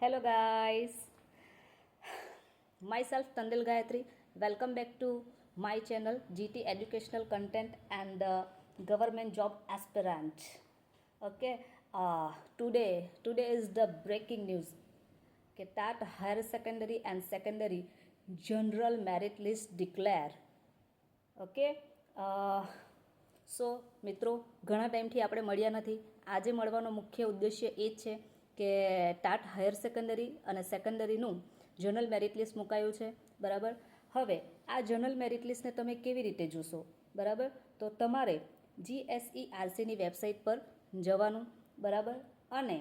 Hello guys, myself Tandil Gayatri. Welcome back to my channel GT Educational Content and Government Job Aspirant. Okay, today is the breaking news. કે TAT higher secondary and secondary general merit list declare. Okay, so મિત્રો, ઘણા ટાઈમથી આપણે મળ્યા નથી. આજે મળવાનો મુખ્ય ઉદ્દેશ્ય એ જ છે કે ટાટ હાયર સેકન્ડરી અને સેકન્ડરીનું જનરલ મેરિટ લિસ્ટ મુકાયું છે. બરાબર. હવે આ જનરલ મેરિટ લિસ્ટને તમે કેવી રીતે જોશો? બરાબર, તો તમારે GSERCની વેબસાઇટ પર જવાનું. બરાબર, અને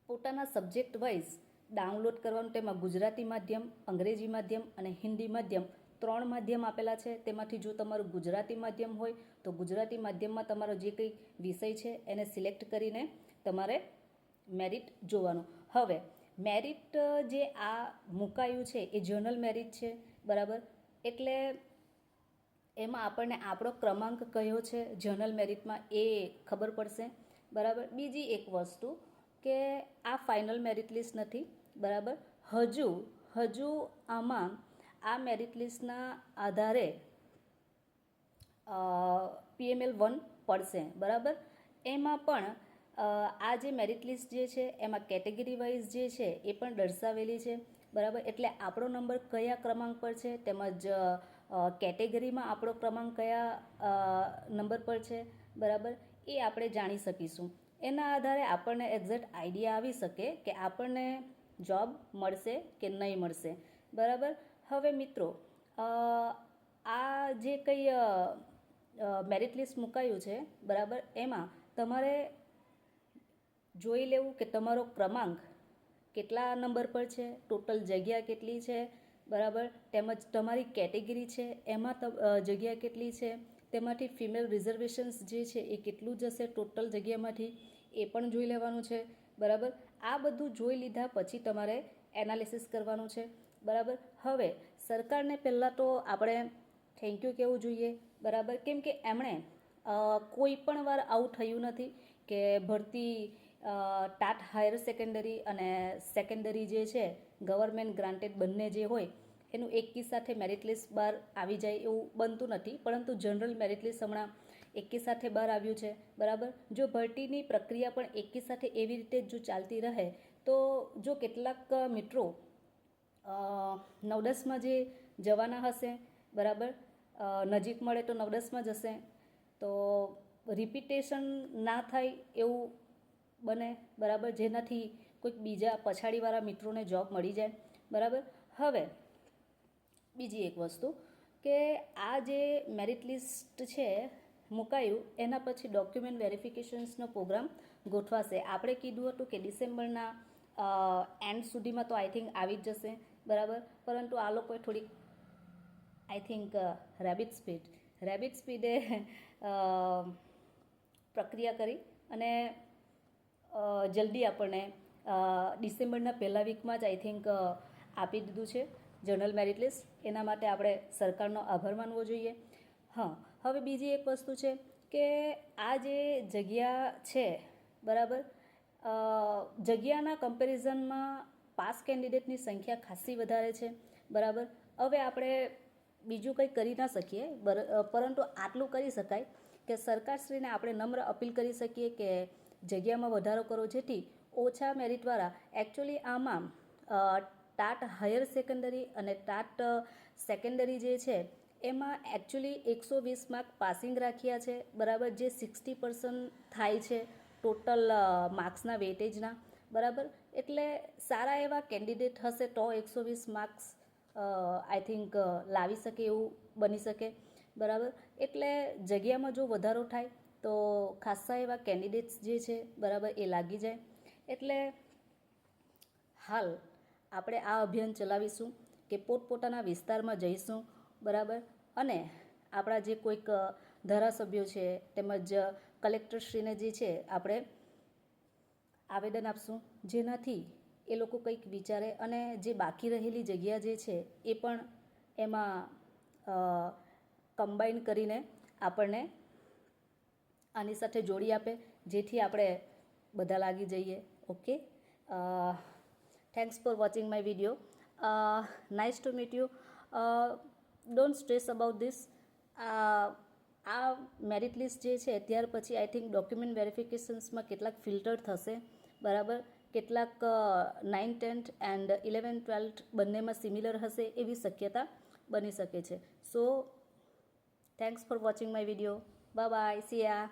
પોતાના સબ્જેક્ટ વાઇઝ ડાઉનલોડ કરવાનું. તેમાં ગુજરાતી માધ્યમ, અંગ્રેજી માધ્યમ અને હિન્દી માધ્યમ 3 માધ્યમ આપેલા છે. તેમાંથી જો તમારું ગુજરાતી માધ્યમ હોય તો ગુજરાતી માધ્યમમાં તમારો જે કંઈ વિષય છે એને સિલેક્ટ કરીને તમારે મેરિટ જોવાનું. હવે મેરિટ જે આ મુકાયું છે એ જનરલ મેરિટ છે. બરાબર, એટલે એમાં આપણને આપણો ક્રમાંક કયો છે જનરલ મેરિટમાં એ ખબર પડશે. બરાબર, બીજી એક વસ્તુ કે આ ફાઇનલ મેરિટ લિસ્ટ નથી. બરાબર, હજુ આમાં આ મેરિટ લિસ્ટના આધારે PML 1 પડશે. બરાબર, એમાં પણ આ જે મેરિટ લિસ્ટ જે છે એમાં કેટેગરી વાઇઝ જે છે એ પણ દર્શાવેલી છે. બરાબર, એટલે આપણો નંબર કયા ક્રમાંક પર છે તેમજ કેટેગરીમાં આપણો ક્રમાંક કયા નંબર પર છે. બરાબર, એ આપણે જાણી શકીશું. એના આધારે આપણને એક્ઝેક્ટ આઈડિયા આવી શકે કે આપણને જોબ મળશે કે નહીં મળશે. બરાબર, હવે મિત્રો, આ જે કંઈ મેરિટ લિસ્ટ મુકાયું છે, બરાબર, એમાં તમારે જોઈ લેવું કે તમારો ક્રમાંક કેટલા નંબર પર છે, ટોટલ જગ્યા કેટલી છે. બરાબર, તેમજ તમારી કેટેગરી છે એમાં જગ્યા કેટલી છે, તેમાંથી ફિમેલ રિઝર્વેશન્સ જે છે એ કેટલું જશે ટોટલ જગ્યામાંથી, એ પણ જોઈ લેવાનું છે. બરાબર, આ બધું જોઈ લીધા પછી તમારે એનાલિસિસ કરવાનું છે. બરાબર, હવે સરકારને પહેલાં તો આપણે થેન્ક યુ કહેવું જોઈએ. બરાબર, કેમ કે એમણે કોઈ પણ વાર આવું થયું નથી કે ભરતી ટાટ હાયર સેકન્ડરી અને સેકન્ડરી જે છે ગવર્મેન્ટ ગ્રાન્ટેડ બંને જે હોય એનું એકી સાથે મેરિટ લિસ્ટ બહાર આવી જાય એવું બનતું નથી. પરંતુ જનરલ મેરિટ લિસ્ટ હમણાં એકી સાથે બહાર આવ્યું છે. બરાબર, જો ભરતીની પ્રક્રિયા પણ એકી સાથે એવી રીતે જો ચાલતી રહે તો જો કેટલાક મિત્રો 9-10માં જે જવાના હશે, બરાબર, નજીક મળે તો 9-10માં જશે, તો રિપીટેશન ના થાય એવું બને. બરાબર, જેનાથી કોઈક બીજા પછાડીવાળા મિત્રોને જોબ મળી જાય. બરાબર, હવે બીજી એક વસ્તુ કે આ જે મેરિટ લિસ્ટ છે મુકાયું એના પછી ડોક્યુમેન્ટ વેરિફિકેશન્સનો પ્રોગ્રામ ગોઠવાશે. આપણે કીધું હતું કે ડિસેમ્બરના એન્ડ સુધીમાં તો આઈ થિંક આવી જ જશે. બરાબર, પરંતુ આ લોકોએ થોડીક આઈ થિંક રેબિટ સ્પીડે પ્રક્રિયા કરી અને જલ્દી આપણને ડિસેમ્બરના પહેલા વીકમાં જ આઈ થિંક આપી દીધું છે જનરલ મેરિટ લિસ્ટ. એના માટે આપણે સરકારનો આભાર માનવો જોઈએ. હા, હવે બીજી એક વસ્તુ છે કે આ જે જગ્યા છે, બરાબર, જગ્યાના કમ્પેરિઝનમાં પાસ કેન્ડિડેટની સંખ્યા ખાસી વધારે છે. બરાબર, હવે આપણે બીજું કંઈ કરી ના શકીએ, પરંતુ આટલું કરી શકાય કે સરકારશ્રીને આપણે નમ્ર અપીલ કરી શકીએ કે જગ્યામાં વધારો કરો, જેથી ઓછા મેરિટવાળા એકચ્યુઅલી આમાં ટાટ હાયર સેકન્ડરી અને ટાટ સેકન્ડરી જે છે એમાં એકચ્યુઅલી 120 માર્ક પાસિંગ રાખ્યા છે. બરાબર, જે 60% થાય છે ટોટલ માર્ક્સના વેટેજના. બરાબર, એટલે સારા એવા કેન્ડિડેટ હશે તો 120 માર્ક્સ આઈ થિંક લાવી શકે એવું બની શકે. બરાબર, એટલે જગ્યામાં જો વધારો થાય તો ખાસા એવા કેન્ડિડેટ્સ જે છે, બરાબર, એ લાગી જાય. એટલે હાલ આપણે આ અભિયાન ચલાવીશું કે પોતપોતાના વિસ્તારમાં જઈશું. બરાબર, અને આપણા જે કોઈક ધારાસભ્યો છે તેમજ કલેક્ટરશ્રીને જે છે આપણે આવેદન આપશું, જેનાથી એ લોકો કંઈક વિચારે અને જે બાકી રહેલી જગ્યા જે છે એ પણ એમાં કમ્બાઈન કરીને આપણને આની સાથે જોડી આપે, જેથી આપણે બધા લાગી જઈએ. Okay, thanks for watching my video. Nice to meet you. Don't stress about this. આ મેરિટ લિસ્ટ જે છે ત્યાર પછી આઈ થિંક ડોક્યુમેન્ટ વેરિફિકેશન્સમાં કેટલાક ફિલ્ટર થશે, બરાબર. કેટલાક 9th 10th and 11th 12th બંનેમાં સિમિલર હશે એવી શક્યતા બની શકે છે. સો thanks for watching my video. Bye bye. C yeah.